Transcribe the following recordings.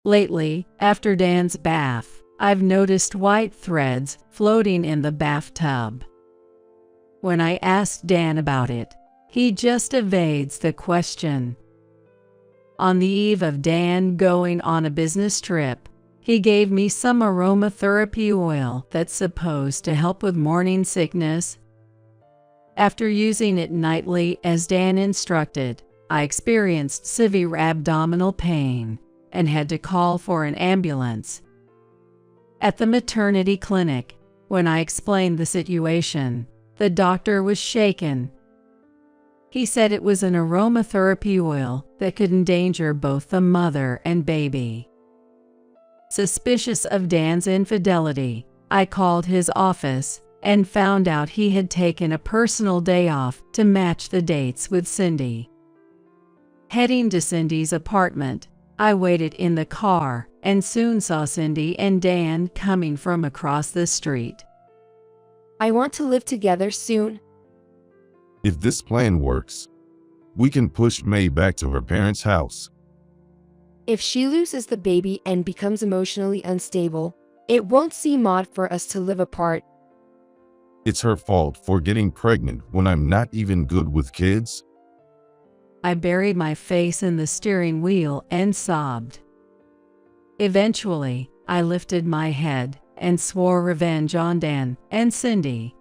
Lately, after Dan's bath, I've noticed white threads floating in the bathtub. When I asked Dan about it, he just evades the question. On the eve of Dan going on a business trip, he gave me some aromatherapy oil that's supposed to help with morning sickness. After using it nightly as Dan instructed, I experienced severe abdominal pain and had to call for an ambulance. At the maternity clinic, when I explained the situation, the doctor was shaken. He said it was an aromatherapy oil that could endanger both the mother and baby. Suspicious of Dan's infidelity, I called his office and found out he had taken a personal day off to match the dates with Cindy. Heading to Cindy's apartment, I waited in the car and soon saw Cindy and Dan coming from across the street. I want to live together soon. If this plan works, we can push May back to her parents' house. If she loses the baby and becomes emotionally unstable, it won't seem odd for us to live apart. It's her fault for getting pregnant when I'm not even good with kids. I buried my face in the steering wheel and sobbed. Eventually, I lifted my head and swore revenge on Dan and Cindy.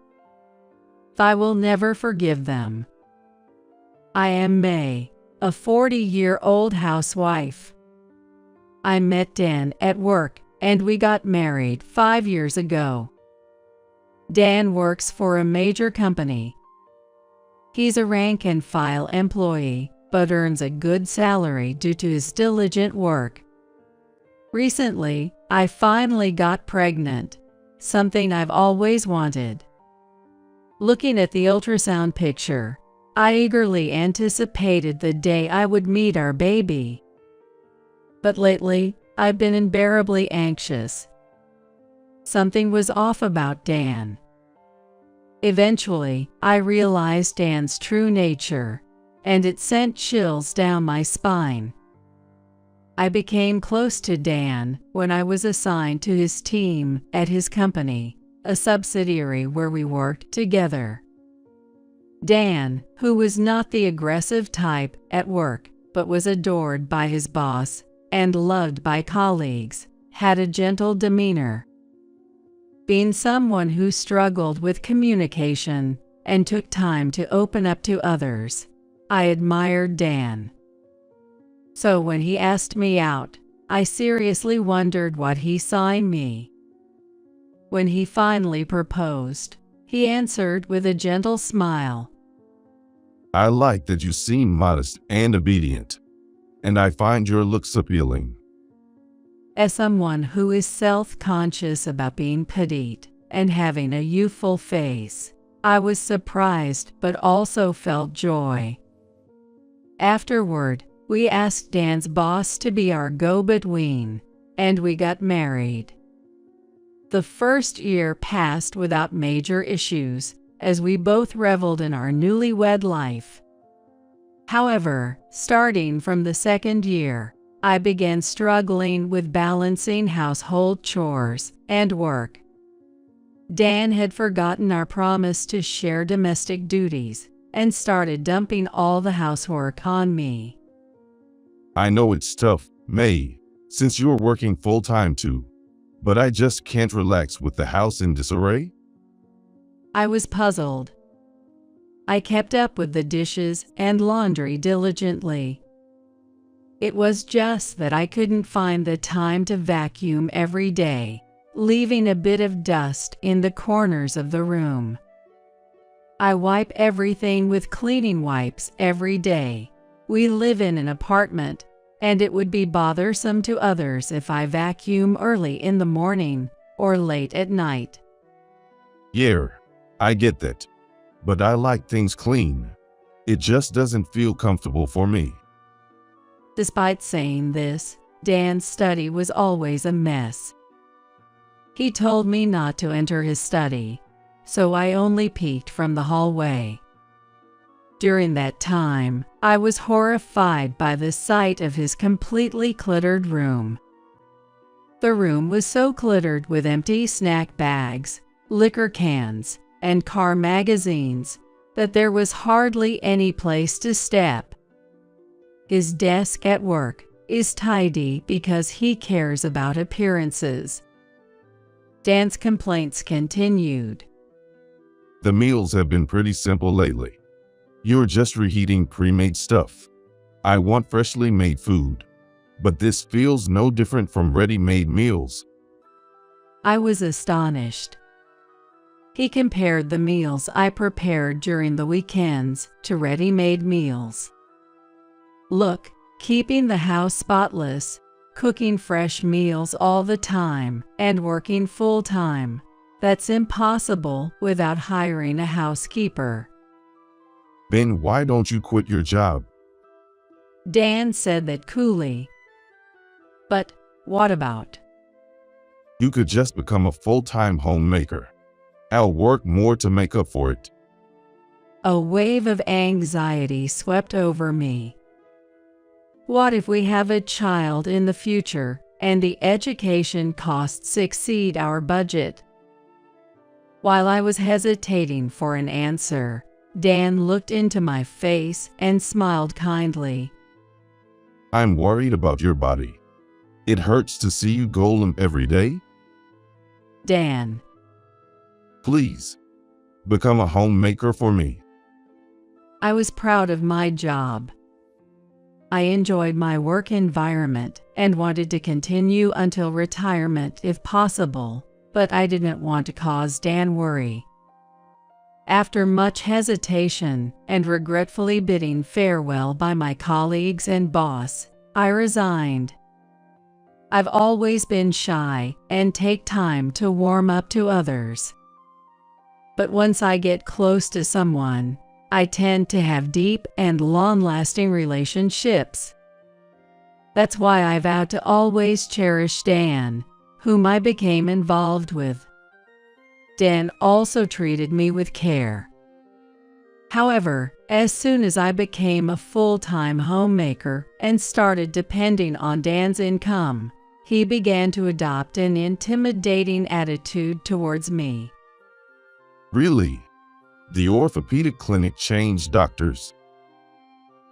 I will never forgive them. I am May, a 40-year-old housewife. I met Dan at work and we got married 5 years ago. Dan works for a major company. He's a rank-and-file employee, but earns a good salary due to his diligent work. Recently, I finally got pregnant, something I've always wanted. Looking at the ultrasound picture, I eagerly anticipated the day I would meet our baby. But lately, I've been unbearably anxious. Something was off about Dan. Eventually, I realized Dan's true nature, and it sent chills down my spine. I became close to Dan when I was assigned to his team at his company, a subsidiary where we worked together. Dan, who was not the aggressive type at work, but was adored by his boss and loved by colleagues, had a gentle demeanor. Being someone who struggled with communication and took time to open up to others, I admired Dan. So when he asked me out, I seriously wondered what he saw in me. When he finally proposed, he answered with a gentle smile. I like that you seem modest and obedient, and I find your looks appealing. As someone who is self-conscious about being petite and having a youthful face, I was surprised but also felt joy. Afterward, we asked Dan's boss to be our go-between, and we got married. The first year passed without major issues, as we both reveled in our newlywed life. However, starting from the second year, I began struggling with balancing household chores and work. Dan had forgotten our promise to share domestic duties and started dumping all the housework on me. I know it's tough, May, since you're working full-time too, but I just can't relax with the house in disarray. I was puzzled. I kept up with the dishes and laundry diligently. It was just that I couldn't find the time to vacuum every day, leaving a bit of dust in the corners of the room. I wipe everything with cleaning wipes every day. We live in an apartment, and it would be bothersome to others if I vacuum early in the morning or late at night. Yeah, I get that, but I like things clean. It just doesn't feel comfortable for me. Despite saying this, Dan's study was always a mess. He told me not to enter his study, so I only peeked from the hallway. During that time, I was horrified by the sight of his completely cluttered room. The room was so cluttered with empty snack bags, liquor cans, and car magazines that there was hardly any place to step. His desk at work is tidy because he cares about appearances. Dan's complaints continued. The meals have been pretty simple lately. You're just reheating pre-made stuff. I want freshly made food, but this feels no different from ready-made meals. I was astonished. He compared the meals I prepared during the weekends to ready-made meals. Look, keeping the house spotless, cooking fresh meals all the time, and working full-time. That's impossible without hiring a housekeeper. Then why don't you quit your job? Dan said that coolly. But what about? You could just become a full-time homemaker. I'll work more to make up for it. A wave of anxiety swept over me. What if we have a child in the future and the education costs exceed our budget? While I was hesitating for an answer, Dan looked into my face and smiled kindly. I'm worried about your body. It hurts to see you go limp every day. Dan, Please, become a homemaker for me. I was proud of my job. I enjoyed my work environment and wanted to continue until retirement if possible, but I didn't want to cause Dan worry. After much hesitation and regretfully bidding farewell by my colleagues and boss, I resigned. I've always been shy and take time to warm up to others. But once I get close to someone, I tend to have deep and long-lasting relationships. That's why I vowed to always cherish Dan, whom I became involved with. Dan also treated me with care. However, as soon as I became a full-time homemaker and started depending on Dan's income, he began to adopt an intimidating attitude towards me. Really? The orthopedic clinic changed doctors?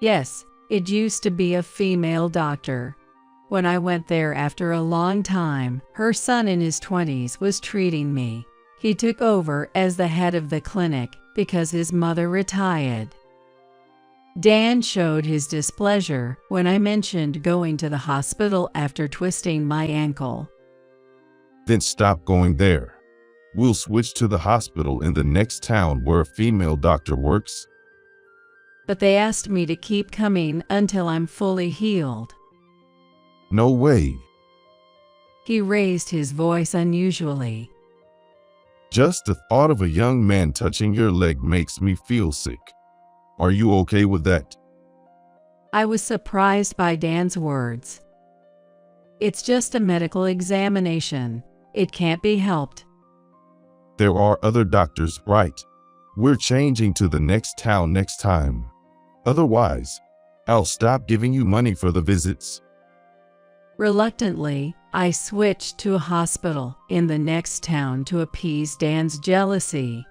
Yes, it used to be a female doctor. When I went there after a long time, her son in his 20s was treating me. He took over as the head of the clinic because his mother retired. Dan showed his displeasure when I mentioned going to the hospital after twisting my ankle. Then stop going there. We'll switch to the hospital in the next town where a female doctor works. But they asked me to keep coming until I'm fully healed. No way. He raised his voice unusually. Just the thought of a young man touching your leg makes me feel sick. Are you okay with that? I was surprised by Dan's words. It's just a medical examination. It can't be helped. There are other doctors, right? We're changing to the next town next time. Otherwise, I'll stop giving you money for the visits. Reluctantly, I switched to a hospital in the next town to appease Dan's jealousy.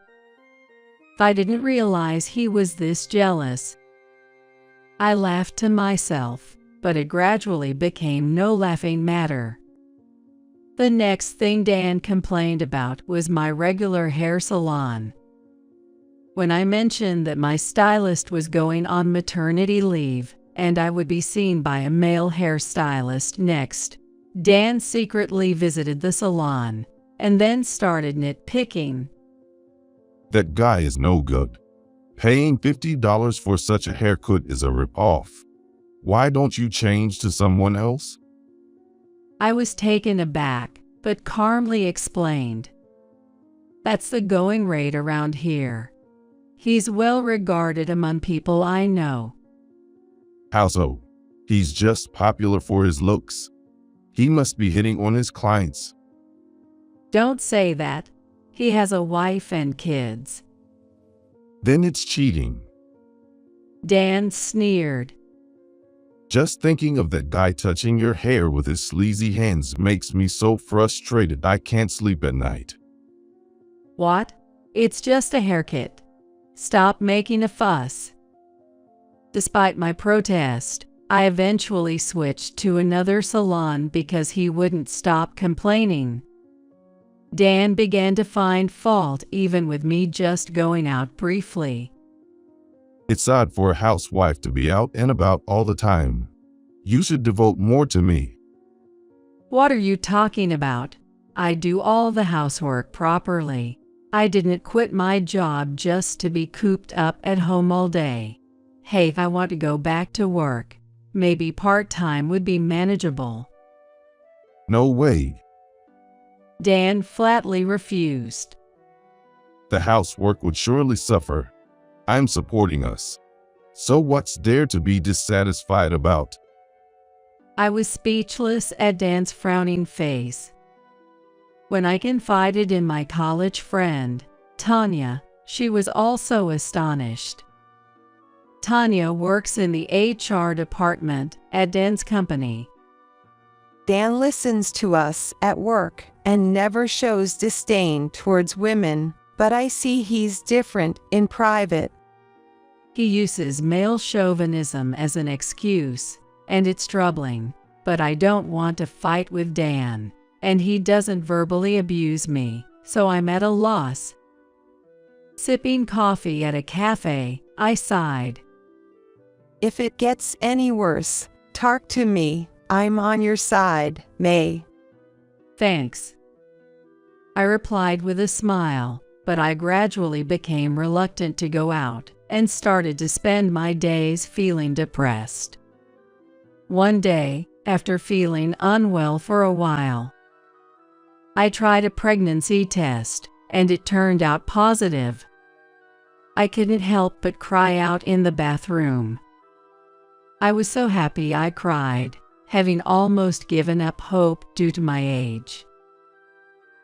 I didn't realize he was this jealous. I laughed to myself, but it gradually became no laughing matter. The next thing Dan complained about was my regular hair salon. When I mentioned that my stylist was going on maternity leave and I would be seen by a male hairstylist next, Dan secretly visited the salon and then started nitpicking. That guy is no good. Paying $50 for such a haircut is a ripoff. Why don't you change to someone else? I was taken aback, but calmly explained. That's the going rate around here. He's well regarded among people I know. How so? He's just popular for his looks. He must be hitting on his clients. Don't say that. He has a wife and kids. Then it's cheating. Dan sneered. Just thinking of that guy touching your hair with his sleazy hands makes me so frustrated I can't sleep at night. What? It's just a haircut. Stop making a fuss. Despite my protest, I eventually switched to another salon because he wouldn't stop complaining. Dan began to find fault even with me just going out briefly. It's odd for a housewife to be out and about all the time. You should devote more to me. What are you talking about? I do all the housework properly. I didn't quit my job just to be cooped up at home all day. Hey, if I want to go back to work, maybe part-time would be manageable. No way. Dan flatly refused. The housework would surely suffer. I'm supporting us. So what's there to be dissatisfied about? I was speechless at Dan's frowning face. When I confided in my college friend, Tanya, she was also astonished. Tanya works in the HR department at Dan's company. Dan listens to us at work and never shows disdain towards women, but I see he's different in private. He uses male chauvinism as an excuse, and it's troubling, but I don't want to fight with Dan, and he doesn't verbally abuse me, so I'm at a loss. Sipping coffee at a cafe, I sighed. If it gets any worse, talk to me. I'm on your side, May. Thanks. I replied with a smile, but I gradually became reluctant to go out and started to spend my days feeling depressed. One day, after feeling unwell for a while, I tried a pregnancy test, and it turned out positive. I couldn't help but cry out in the bathroom. I was so happy I cried, having almost given up hope due to my age.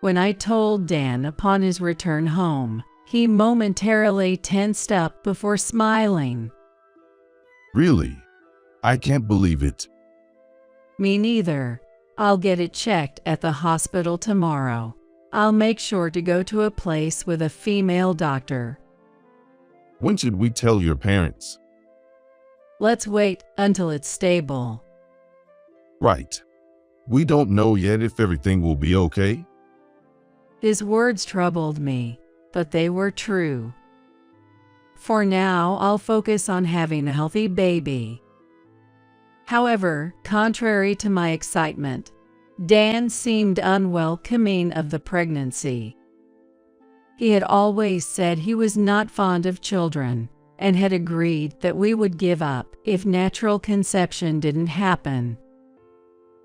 When I told Dan upon his return home, he momentarily tensed up before smiling. Really? I can't believe it. Me neither. I'll get it checked at the hospital tomorrow. I'll make sure to go to a place with a female doctor. When should we tell your parents? Let's wait until it's stable. Right. We don't know yet if everything will be okay. His words troubled me, but they were true. For now, I'll focus on having a healthy baby. However, contrary to my excitement, Dan seemed unwelcoming of the pregnancy. He had always said he was not fond of children and had agreed that we would give up if natural conception didn't happen.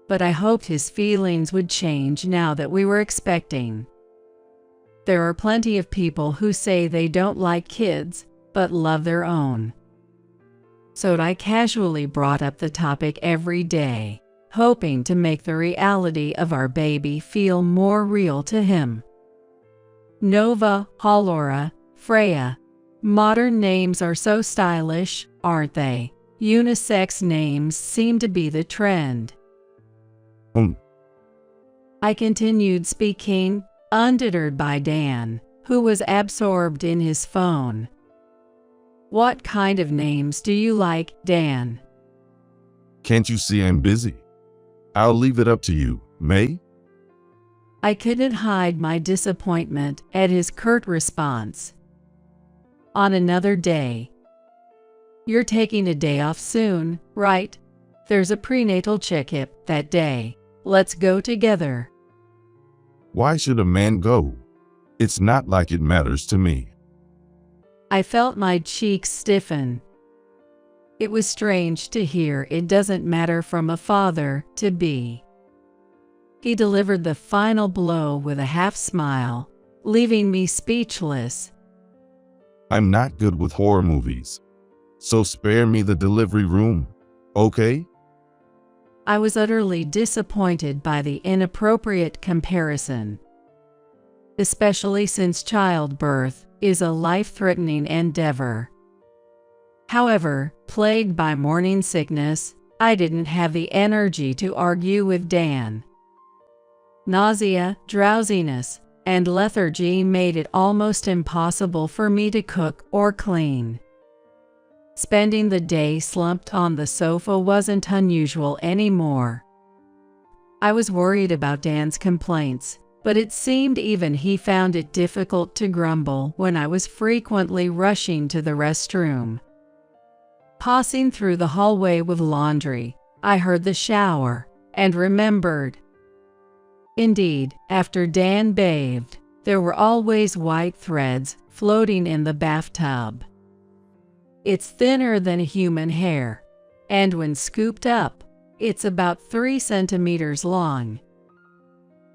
But I hoped his feelings would change now that we were expecting. There are plenty of people who say they don't like kids, but love their own. So I casually brought up the topic every day, hoping to make the reality of our baby feel more real to him. Nova, Halora, Freya. Modern names are so stylish, aren't they? Unisex names seem to be the trend. I continued speaking, undeterred by Dan, who was absorbed in his phone. What kind of names do you like, Dan? Can't you see I'm busy? I'll leave it up to you, May. I couldn't hide my disappointment at his curt response. On another day. You're taking a day off soon, right? There's a prenatal checkup that day. Let's go together. Why should a man go? It's not like it matters to me. I felt my cheeks stiffen. It was strange to hear it doesn't matter from a father-to-be. He delivered the final blow with a half smile, leaving me speechless. I'm not good with horror movies. So spare me the delivery room, okay? I was utterly disappointed by the inappropriate comparison, especially since childbirth is a life-threatening endeavor. However, plagued by morning sickness, I didn't have the energy to argue with Dan. Nausea, drowsiness, and lethargy made it almost impossible for me to cook or clean. Spending the day slumped on the sofa wasn't unusual anymore. I was worried about Dan's complaints, but it seemed even he found it difficult to grumble when I was frequently rushing to the restroom. Passing through the hallway with laundry, I heard the shower and remembered. Indeed, after Dan bathed, there were always white threads floating in the bathtub. It's thinner than human hair, and when scooped up, it's about 3 centimeters long.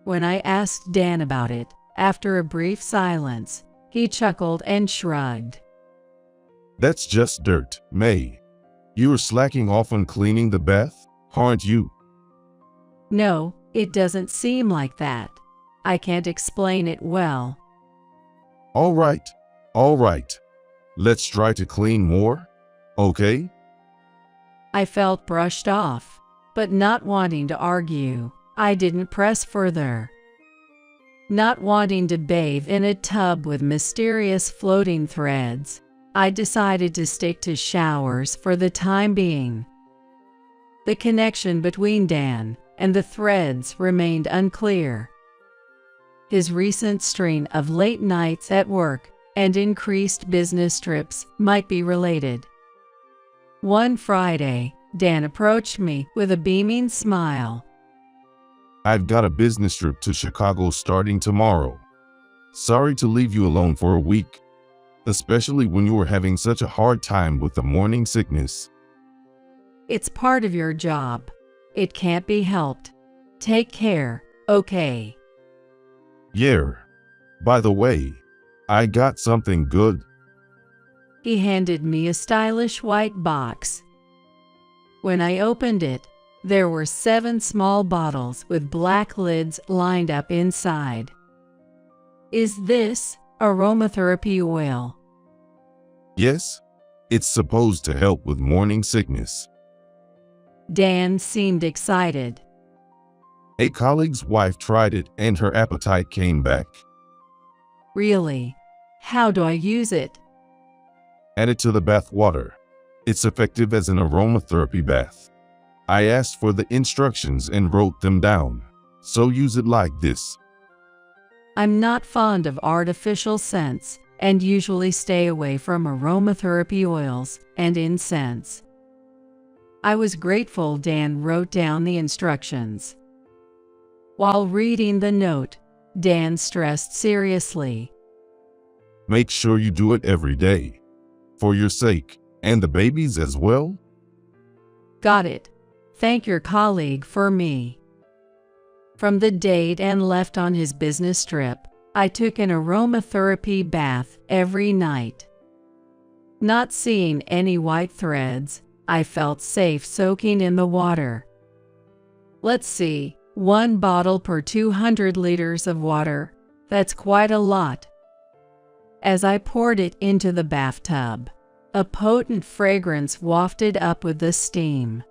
When I asked Dan about it, after a brief silence, he chuckled and shrugged. That's just dirt, May. You are slacking off on cleaning the bath, aren't you? No, it doesn't seem like that. I can't explain it well. All right, all right. Let's try to clean more, okay? I felt brushed off, but not wanting to argue, I didn't press further. Not wanting to bathe in a tub with mysterious floating threads, I decided to stick to showers for the time being. The connection between Dan and the threads remained unclear. His recent string of late nights at work and increased business trips might be related. One Friday, Dan approached me with a beaming smile. I've got a business trip to Chicago starting tomorrow. Sorry to leave you alone for a week, especially when you were having such a hard time with the morning sickness. It's part of your job. It can't be helped. Take care, okay? Yeah. By the way, I got something good. He handed me a stylish white box. When I opened it, there were 7 small bottles with black lids lined up inside. Is this aromatherapy oil? Yes, it's supposed to help with morning sickness. Dan seemed excited. A colleague's wife tried it and her appetite came back. Really? How do I use it? Add it to the bath water. It's effective as an aromatherapy bath. I asked for the instructions and wrote them down, so use it like this. I'm not fond of artificial scents and usually stay away from aromatherapy oils and incense. I was grateful Dan wrote down the instructions. While reading the note, Dan stressed seriously. Make sure you do it every day. For your sake, and the baby's as well. Got it. Thank your colleague for me. From the day Dan left on his business trip, I took an aromatherapy bath every night. Not seeing any white threads, I felt safe soaking in the water. Let's see, 1 bottle per 200 liters of water. That's quite a lot. As I poured it into the bathtub, a potent fragrance wafted up with the steam.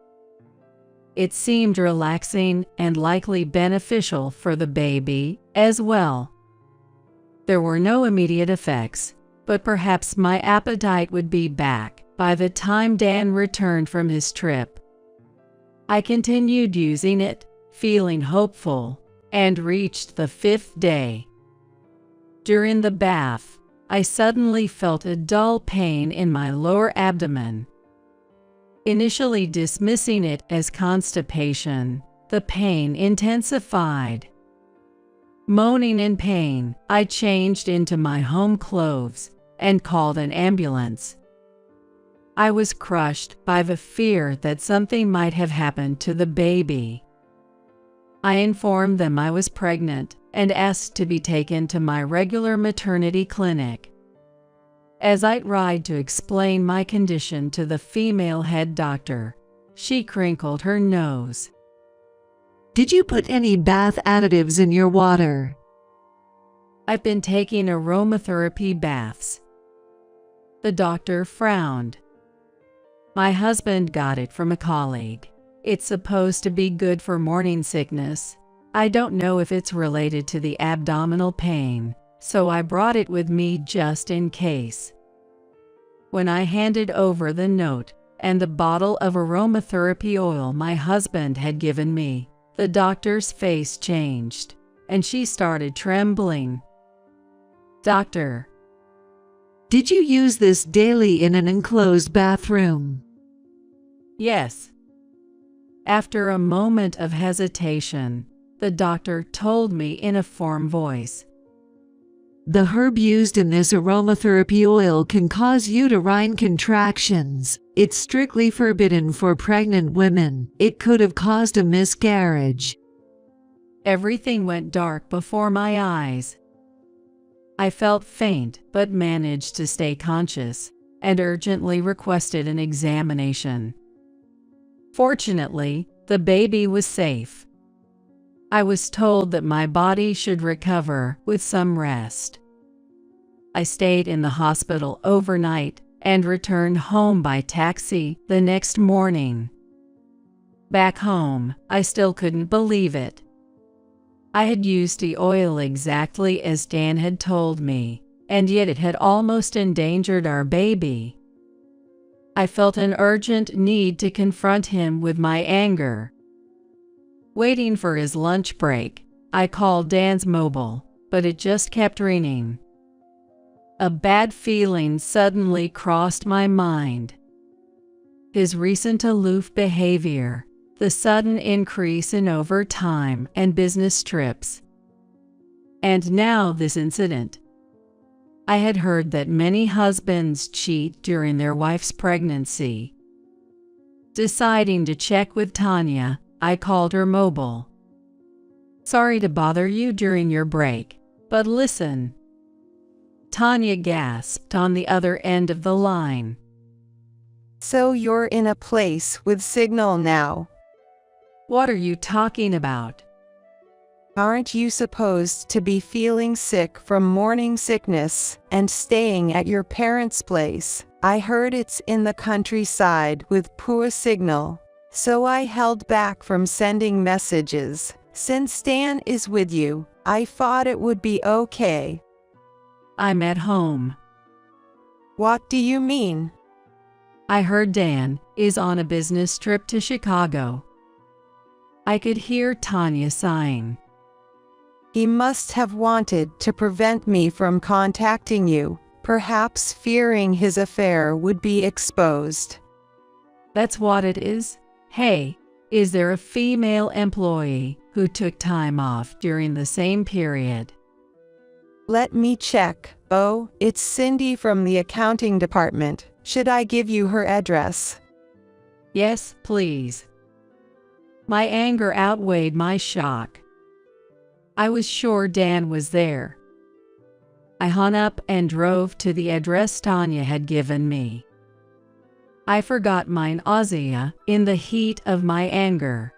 It seemed relaxing and likely beneficial for the baby as well. There were no immediate effects, but perhaps my appetite would be back by the time Dan returned from his trip. I continued using it, feeling hopeful, and reached the 5th day. During the bath, I suddenly felt a dull pain in my lower abdomen. Initially dismissing it as constipation, the pain intensified. Moaning in pain, I changed into my home clothes and called an ambulance. I was crushed by the fear that something might have happened to the baby. I informed them I was pregnant and asked to be taken to my regular maternity clinic. As I tried to explain my condition to the female head doctor, she crinkled her nose. Did you put any bath additives in your water? I've been taking aromatherapy baths. The doctor frowned. My husband got it from a colleague. It's supposed to be good for morning sickness. I don't know if it's related to the abdominal pain, so I brought it with me just in case. When I handed over the note and the bottle of aromatherapy oil my husband had given me, the doctor's face changed, and she started trembling. "Doctor, Did you use this daily in an enclosed bathroom? yes." After a moment of hesitation, the doctor told me in a firm voice, The herb used in this aromatherapy oil can cause uterine contractions. It's strictly forbidden for pregnant women. It could have caused a miscarriage. Everything went dark before my eyes. I felt faint but managed to stay conscious and urgently requested an examination. Fortunately, the baby was safe. I was told that my body should recover with some rest. I stayed in the hospital overnight and returned home by taxi the next morning. Back home, I still couldn't believe it. I had used the oil exactly as Dan had told me, and yet it had almost endangered our baby. I felt an urgent need to confront him with my anger. Waiting for his lunch break, I called Dan's mobile, but it just kept ringing. A bad feeling suddenly crossed my mind. His recent aloof behavior, the sudden increase in overtime and business trips, and now this incident. I had heard that many husbands cheat during their wife's pregnancy. Deciding to check with Tanya, I called her mobile. "Sorry to bother you during your break, but listen." Tanya gasped on the other end of the line. So you're in a place with signal now. "What are you talking about?" Aren't you supposed to be feeling sick from morning sickness and staying at your parents' place? I heard it's in the countryside with poor signal, so I held back from sending messages. Since Dan is with you, I thought it would be okay. "I'm at home." What do you mean? I heard Dan is on a business trip to Chicago. I could hear Tanya sighing. He must have wanted to prevent me from contacting you, perhaps fearing his affair would be exposed. That's what it is. Hey, is there a female employee who took time off during the same period? Let me check. Oh, it's Cindy from the accounting department. Should I give you her address? Yes, please. My anger outweighed my shock. I was sure Dan was there. I hung up and drove to the address Tanya had given me. I forgot my nausea in the heat of my anger.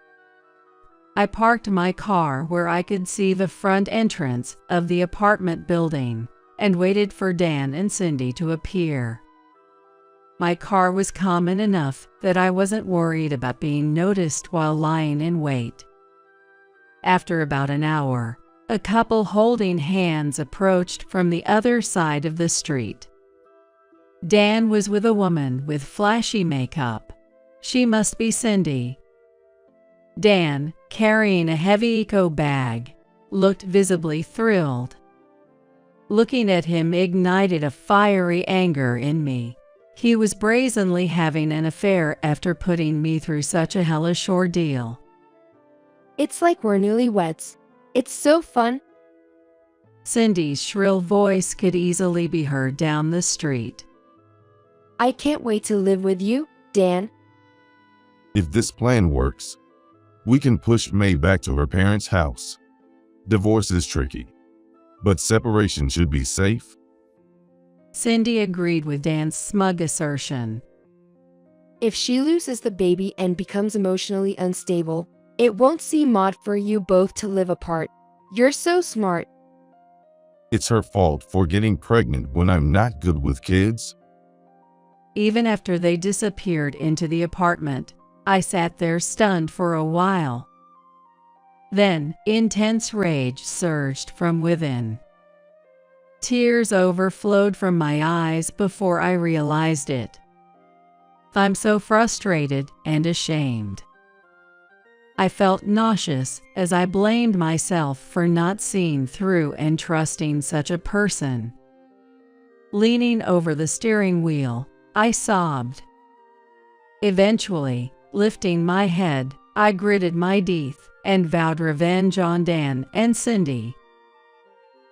I parked my car where I could see the front entrance of the apartment building and waited for Dan and Cindy to appear. My car was common enough that I wasn't worried about being noticed while lying in wait. After about an hour, a couple holding hands approached from the other side of the street. Dan was with a woman with flashy makeup. She must be Cindy. Dan, carrying a heavy eco bag, looked visibly thrilled. Looking at him ignited a fiery anger in me. He was brazenly having an affair after putting me through such a hellish ordeal. It's like we're newlyweds. It's so fun. Cindy's shrill voice could easily be heard down the street. I can't wait to live with you, Dan. If this plan works, we can push May back to her parents' house. Divorce is tricky, but separation should be safe. Cindy agreed with Dan's smug assertion. If she loses the baby and becomes emotionally unstable, it won't seem odd for you both to live apart. You're so smart. It's her fault for getting pregnant when I'm not good with kids. Even after they disappeared into the apartment, I sat there stunned for a while. Then, intense rage surged from within. Tears overflowed from my eyes before I realized it. I'm so frustrated and ashamed. I felt nauseous as I blamed myself for not seeing through and trusting such a person. Leaning over the steering wheel, I sobbed. Eventually, lifting my head, I gritted my teeth and vowed revenge on Dan and Cindy.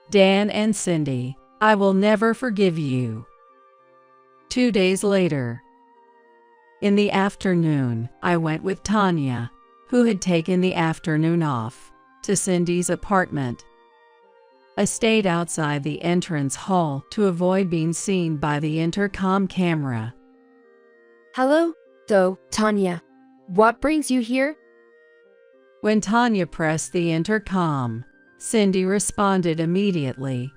Dan and Cindy, I will never forgive you. 2 days later. In the afternoon, I went with Tanya, who had taken the afternoon off, to Cindy's apartment. I stayed outside the entrance hall to avoid being seen by the intercom camera. Hello, Tanya. What brings you here? When Tanya pressed the intercom, Cindy responded immediately.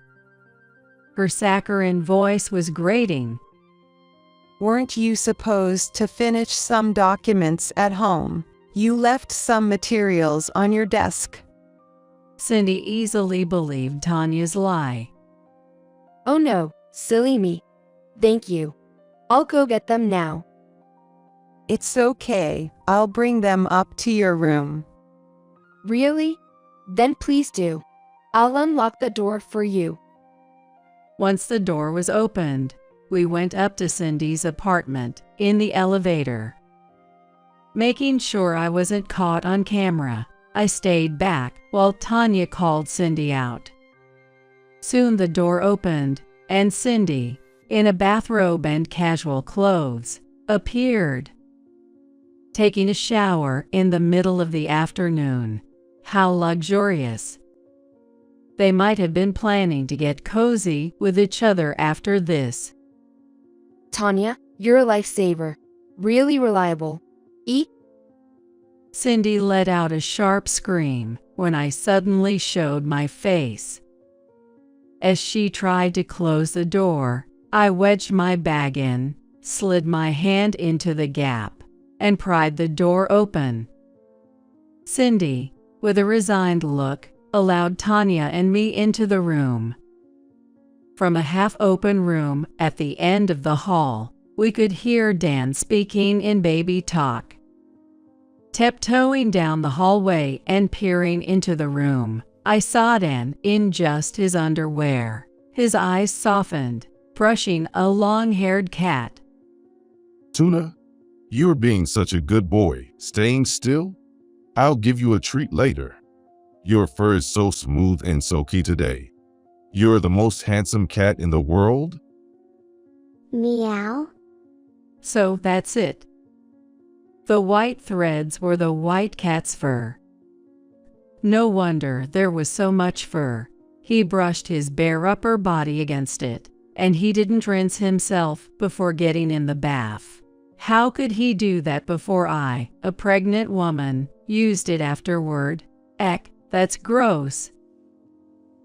Her saccharine voice was grating. Weren't you supposed to finish some documents at home? You left some materials on your desk. Cindy easily believed Tanya's lie. Oh no, silly me. Thank you. I'll go get them now. It's okay, I'll bring them up to your room. Really? Then please do. I'll unlock the door for you. Once the door was opened, we went up to Cindy's apartment in the elevator. Making sure I wasn't caught on camera, I stayed back while Tanya called Cindy out. Soon the door opened, and Cindy, in a bathrobe and casual clothes, appeared. Taking a shower in the middle of the afternoon. How luxurious. They might have been planning to get cozy with each other after this. Tanya, you're a lifesaver. Really reliable. Eat. Cindy let out a sharp scream when I suddenly showed my face. As she tried to close the door, I wedged my bag in, slid my hand into the gap, and pried the door open. Cindy, with a resigned look, allowed Tanya and me into the room. From a half-open room at the end of the hall, we could hear Dan speaking in baby talk. Tiptoeing down the hallway and peering into the room, I saw Dan in just his underwear. His eyes softened, brushing a long-haired cat. Tuna, you're being such a good boy, staying still. I'll give you a treat later. Your fur is so smooth and silky today. You're the most handsome cat in the world. Meow. So that's it. The white threads were the white cat's fur. No wonder there was so much fur. He brushed his bare upper body against it, and he didn't rinse himself before getting in the bath. How could he do that before I, a pregnant woman, used it afterward? Eck, that's gross.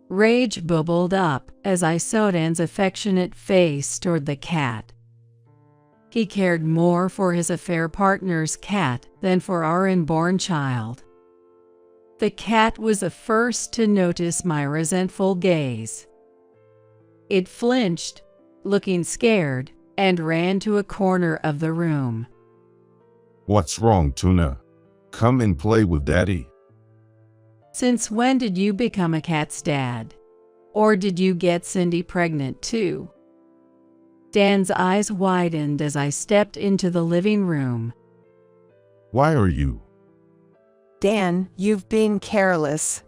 Rage bubbled up as I saw Dan's affectionate face toward the cat. He cared more for his affair partner's cat than for our unborn child. The cat was the first to notice my resentful gaze. It flinched, looking scared, and ran to a corner of the room. What's wrong, Tuna? Come and play with Daddy. Since when did you become a cat's dad? Or did you get Cindy pregnant too? Dan's eyes widened as I stepped into the living room. Why are you? Dan, you've been careless.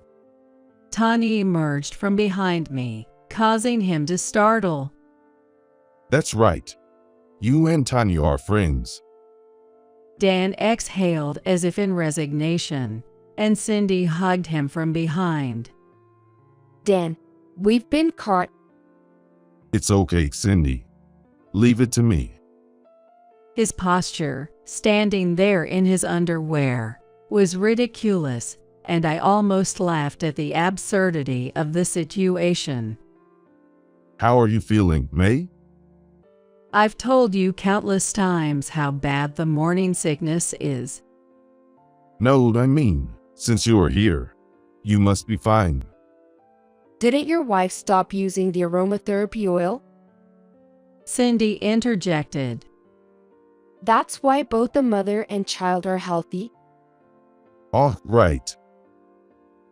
Tanya emerged from behind me, causing him to startle. That's right. You and Tanya are friends. Dan exhaled as if in resignation, and Cindy hugged him from behind. Dan, we've been caught. It's okay, Cindy. Leave it to me. His posture, standing there in his underwear, was ridiculous, and I almost laughed at the absurdity of the situation. How are you feeling, May? I've told you countless times how bad the morning sickness is. No, I mean, since you are here, you must be fine. Didn't your wife stop using the aromatherapy oil? Cindy interjected. That's why both the mother and child are healthy. Oh, right.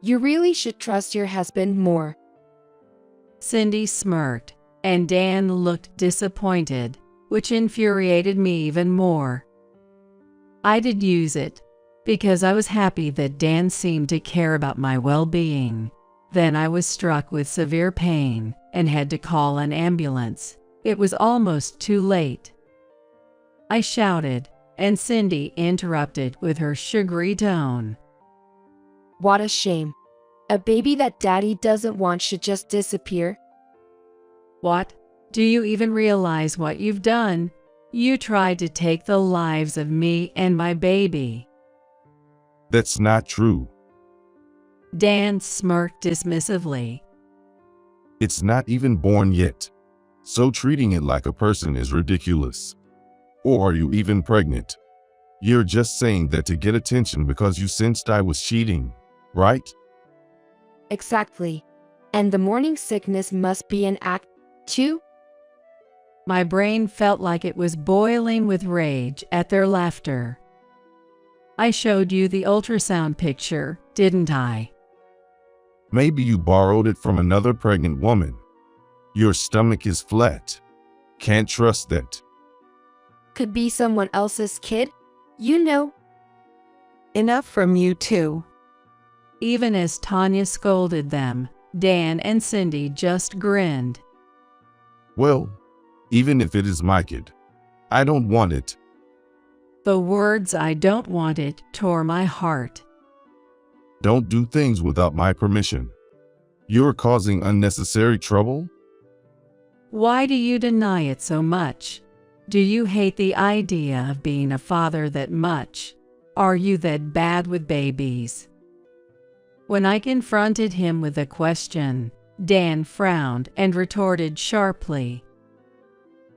You really should trust your husband more. Cindy smirked, and Dan looked disappointed, which infuriated me even more. I did use it, because I was happy that Dan seemed to care about my well-being. Then I was struck with severe pain and had to call an ambulance. It was almost too late. I shouted, and Cindy interrupted with her sugary tone. What a shame. A baby that daddy doesn't want should just disappear. What? Do you even realize what you've done? You tried to take the lives of me and my baby. That's not true. Dan smirked dismissively. It's not even born yet. So treating it like a person is ridiculous. Or are you even pregnant? You're just saying that to get attention because you sensed I was cheating, right? Exactly. And the morning sickness must be an act, too? My brain felt like it was boiling with rage at their laughter. I showed you the ultrasound picture, didn't I? Maybe you borrowed it from another pregnant woman. Your stomach is flat. Can't trust that. Could be someone else's kid? You know. Enough from you two. Even as Tanya scolded them, Dan and Cindy just grinned. Well, even if it is my kid, I don't want it. The words "I don't want it" tore my heart. Don't do things without my permission. You're causing unnecessary trouble? Why do you deny it so much? Do you hate the idea of being a father that much? Are you that bad with babies? When I confronted him with a question, Dan frowned and retorted sharply.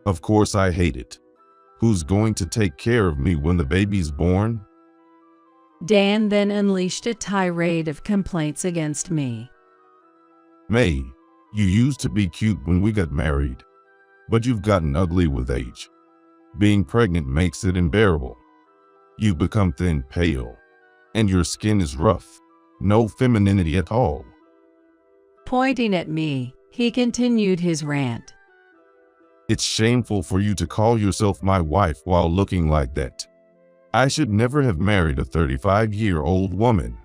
Of course I hate it. Who's going to take care of me when the baby's born? Dan then unleashed a tirade of complaints against me. May, you used to be cute when we got married, but you've gotten ugly with age. Being pregnant makes it unbearable. You become thin, pale, and your skin is rough. No femininity at all. Pointing at me, he continued his rant. It's shameful for you to call yourself my wife while looking like that. I should never have married a 35-year-old woman.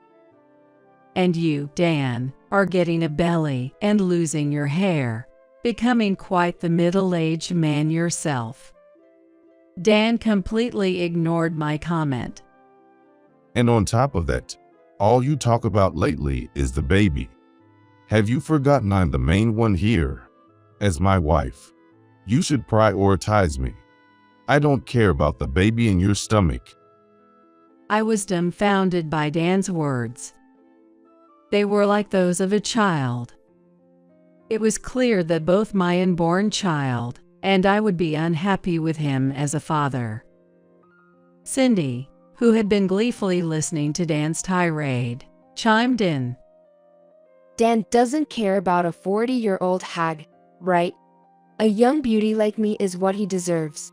And you, Dan, are getting a belly and losing your hair, becoming quite the middle-aged man yourself. Dan completely ignored my comment. And on top of that, all you talk about lately is the baby. Have you forgotten I'm the main one here? As my wife, you should prioritize me. I don't care about the baby in your stomach. I was dumbfounded by Dan's words. They were like those of a child. It was clear that both my unborn child and I would be unhappy with him as a father. Cindy, who had been gleefully listening to Dan's tirade, chimed in. Dan doesn't care about a 40-year-old hag, right? A young beauty like me is what he deserves.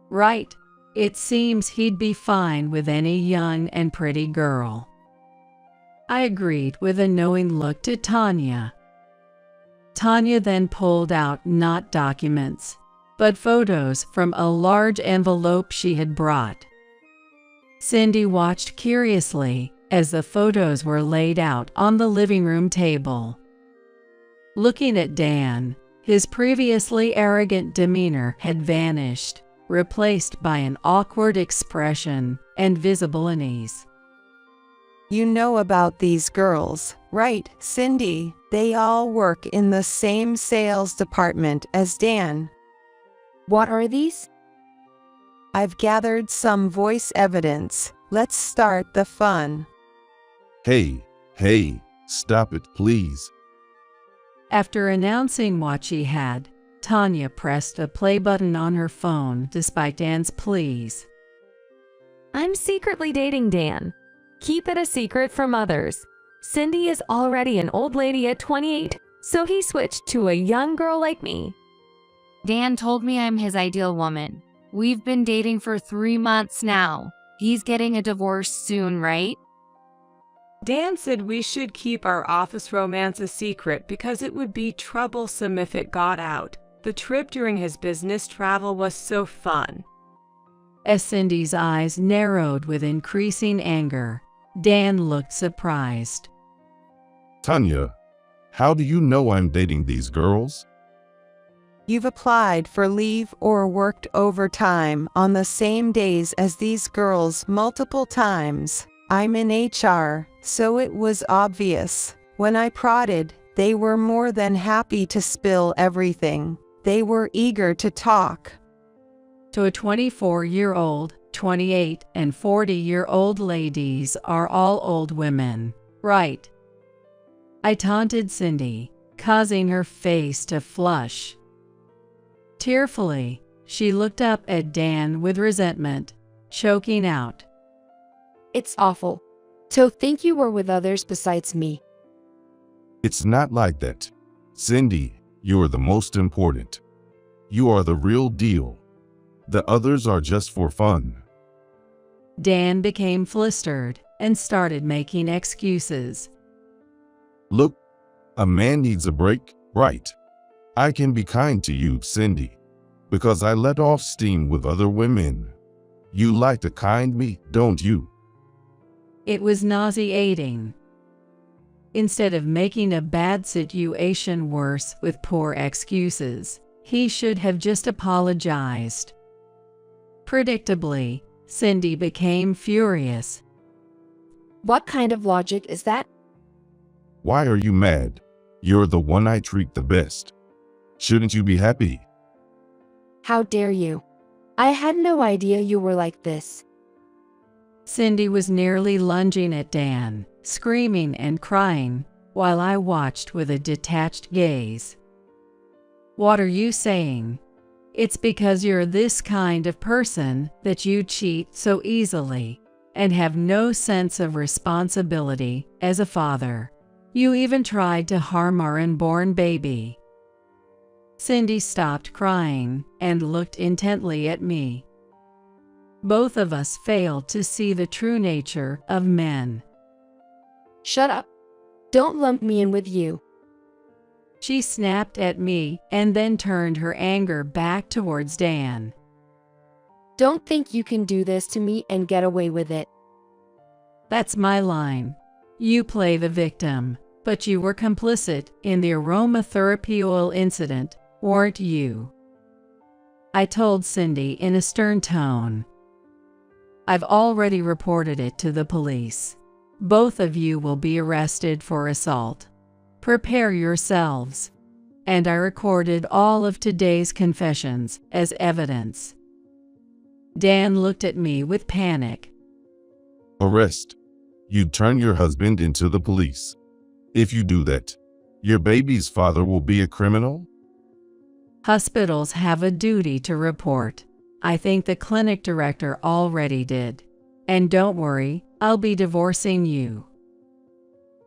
Right. It seems he'd be fine with any young and pretty girl. I agreed with a knowing look to Tanya. Tanya then pulled out not documents, but photos from a large envelope she had brought. Cindy watched curiously as the photos were laid out on the living room table. Looking at Dan, his previously arrogant demeanor had vanished, replaced by an awkward expression and visible unease. You know about these girls, right, Cindy? They all work in the same sales department as Dan. What are these? I've gathered some voice evidence. Let's start the fun. Hey, stop it, please. After announcing what she had, Tanya pressed the play button on her phone despite Dan's pleas. I'm secretly dating Dan. Keep it a secret from others. Cindy is already an old lady at 28, so he switched to a young girl like me. Dan told me I'm his ideal woman. We've been dating for 3 months now. He's getting a divorce soon, right? Dan said we should keep our office romance a secret because it would be troublesome if it got out. The trip during his business travel was so fun. As Cindy's eyes narrowed with increasing anger, Dan looked surprised. Tanya, how do you know I'm dating these girls? You've applied for leave or worked overtime on the same days as these girls multiple times. I'm in HR, so it was obvious. When I prodded, they were more than happy to spill everything. They were eager to talk. To a 24-year-old, 28 and 40-year-old ladies are all old women, right? I taunted Cindy, causing her face to flush. Tearfully, she looked up at Dan with resentment, choking out. It's awful. To think you were with others besides me. It's not like that. Cindy, you're the most important. You are the real deal. The others are just for fun. Dan became flustered and started making excuses. Look, a man needs a break, right? I can be kind to you, Cindy, because I let off steam with other women. You like to kind me, don't you? It was nauseating. Instead of making a bad situation worse with poor excuses, he should have just apologized. Predictably, Cindy became furious. What kind of logic is that? Why are you mad? You're the one I treat the best. Shouldn't you be happy? How dare you? I had no idea you were like this. Cindy was nearly lunging at Dan, screaming and crying, while I watched with a detached gaze. What are you saying? It's because you're this kind of person that you cheat so easily and have no sense of responsibility as a father. You even tried to harm our unborn baby. Cindy stopped crying and looked intently at me. Both of us failed to see the true nature of men. Shut up. Don't lump me in with you. She snapped at me and then turned her anger back towards Dan. Don't think you can do this to me and get away with it. That's my line. You play the victim, but you were complicit in the aromatherapy oil incident, weren't you? I told Cindy in a stern tone. I've already reported it to the police. Both of you will be arrested for assault. Prepare yourselves. And I recorded all of today's confessions as evidence. Dan looked at me with panic. Arrest. You'd turn your husband into the police. If you do that, your baby's father will be a criminal? Hospitals have a duty to report. I think the clinic director already did. And don't worry, I'll be divorcing you.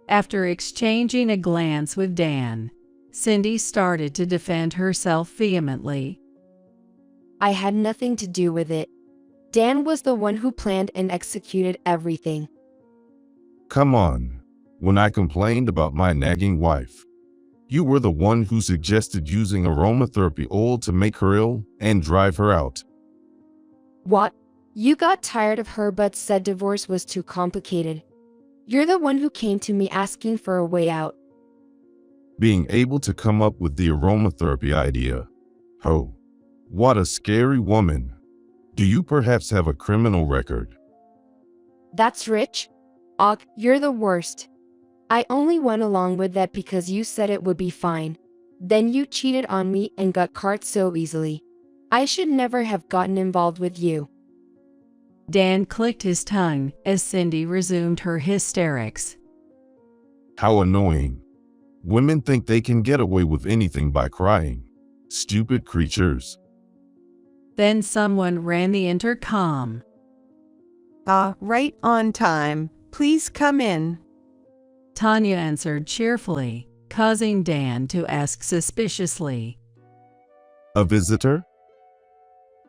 After exchanging a glance with Dan, Cindy started to defend herself vehemently. I had nothing to do with it. Dan was the one who planned and executed everything. Come on. When I complained about my nagging wife, you were the one who suggested using aromatherapy oil to make her ill and drive her out. What? You got tired of her but said divorce was too complicated. You're the one who came to me asking for a way out. Being able to come up with the aromatherapy idea. Oh, what a scary woman. Do you perhaps have a criminal record? That's rich? Og, you're the worst. I only went along with that because you said it would be fine. Then you cheated on me and got caught so easily. I should never have gotten involved with you. Dan clicked his tongue as Cindy resumed her hysterics. How annoying. Women think they can get away with anything by crying. Stupid creatures. Then someone ran the intercom. Right on time. Please come in. Tanya answered cheerfully, causing Dan to ask suspiciously. A visitor?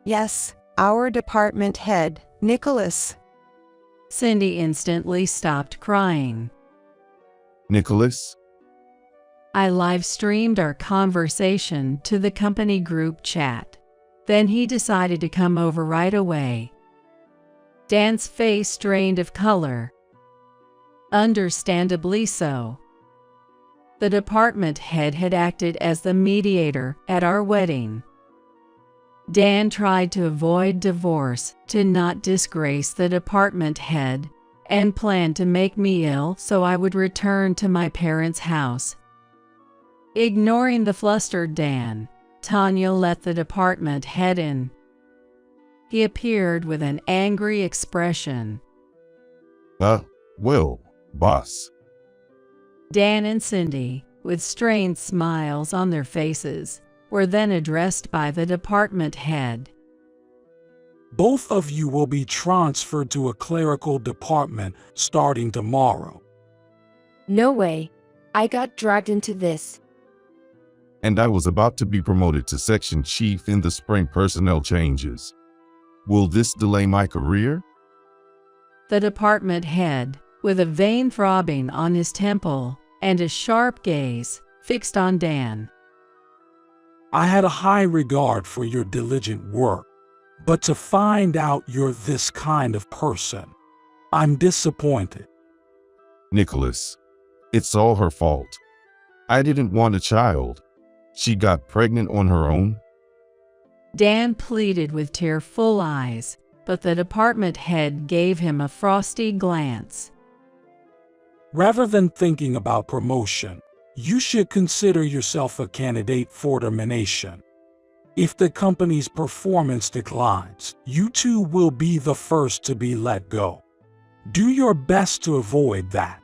Yes, our department head, Nicholas. Cindy instantly stopped crying. Nicholas? I live-streamed our conversation to the company group chat. Then he decided to come over right away. Dan's face drained of color. Understandably so. The department head had acted as the mediator at our wedding. Dan tried to avoid divorce to not disgrace the department head and planned to make me ill so I would return to my parents' house. Ignoring the flustered Dan, Tanya let the department head in. He appeared with an angry expression. Well, boss. Dan and Cindy, with strained smiles on their faces, were then addressed by the department head. Both of you will be transferred to a clerical department starting tomorrow. No way. I got dragged into this. And I was about to be promoted to section chief in the spring personnel changes. Will this delay my career? The department head, with a vein throbbing on his temple and a sharp gaze fixed on Dan. I had a high regard for your diligent work, but to find out you're this kind of person, I'm disappointed. Nicholas, it's all her fault. I didn't want a child. She got pregnant on her own. Dan pleaded with tearful eyes, but the department head gave him a frosty glance. Rather than thinking about promotion, you should consider yourself a candidate for termination. If the company's performance declines, you too will be the first to be let go. Do your best to avoid that.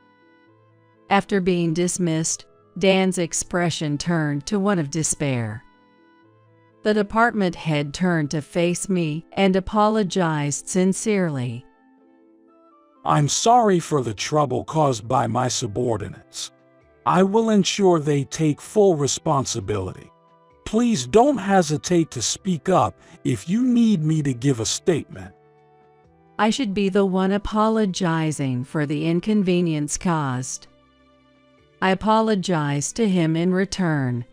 After being dismissed, Dan's expression turned to one of despair. The department head turned to face me and apologized sincerely. I'm sorry for the trouble caused by my subordinates. I will ensure they take full responsibility. Please don't hesitate to speak up if you need me to give a statement. I should be the one apologizing for the inconvenience caused. I apologized to him in return.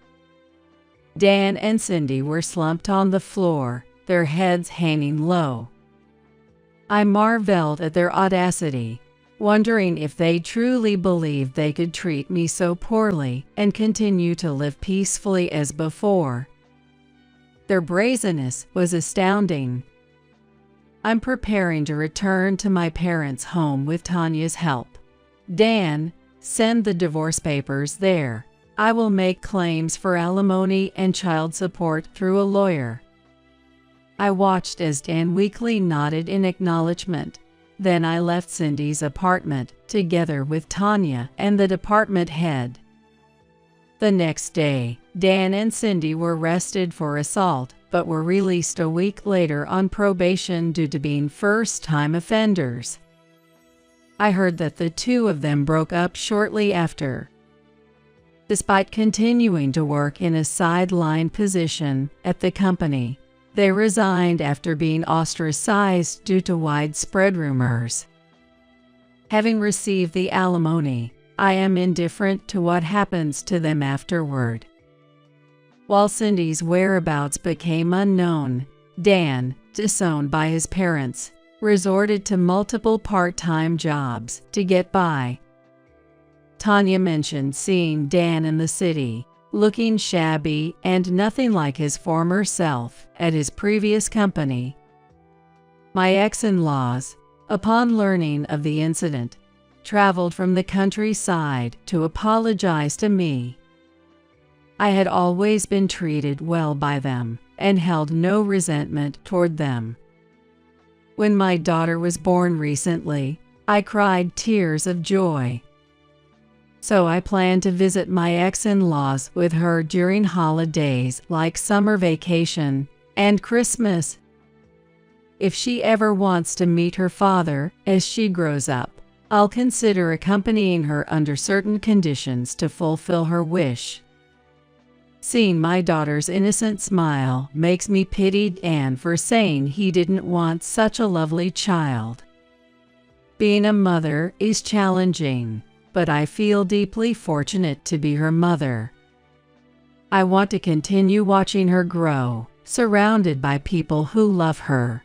Dan and Cindy were slumped on the floor, their heads hanging low. I marveled at their audacity, wondering if they truly believed they could treat me so poorly and continue to live peacefully as before. Their brazenness was astounding. I'm preparing to return to my parents' home with Tanya's help. Dan, send the divorce papers there. I will make claims for alimony and child support through a lawyer. I watched as Dan weakly nodded in acknowledgement. Then I left Cindy's apartment, together with Tanya and the department head. The next day, Dan and Cindy were arrested for assault, but were released a week later on probation due to being first-time offenders. I heard that the two of them broke up shortly after. Despite continuing to work in a sideline position at the company, they resigned after being ostracized due to widespread rumors. Having received the alimony, I am indifferent to what happens to them afterward. While Cindy's whereabouts became unknown, Dan, disowned by his parents, resorted to multiple part-time jobs to get by. Tanya mentioned seeing Dan in the city, looking shabby and nothing like his former self at his previous company. My ex-in-laws, upon learning of the incident, traveled from the countryside to apologize to me. I had always been treated well by them and held no resentment toward them. When my daughter was born recently, I cried tears of joy. So I plan to visit my ex-in-laws with her during holidays like summer vacation and Christmas. If she ever wants to meet her father as she grows up, I'll consider accompanying her under certain conditions to fulfill her wish. Seeing my daughter's innocent smile makes me pity Dan for saying he didn't want such a lovely child. Being a mother is challenging, but I feel deeply fortunate to be her mother. I want to continue watching her grow, surrounded by people who love her.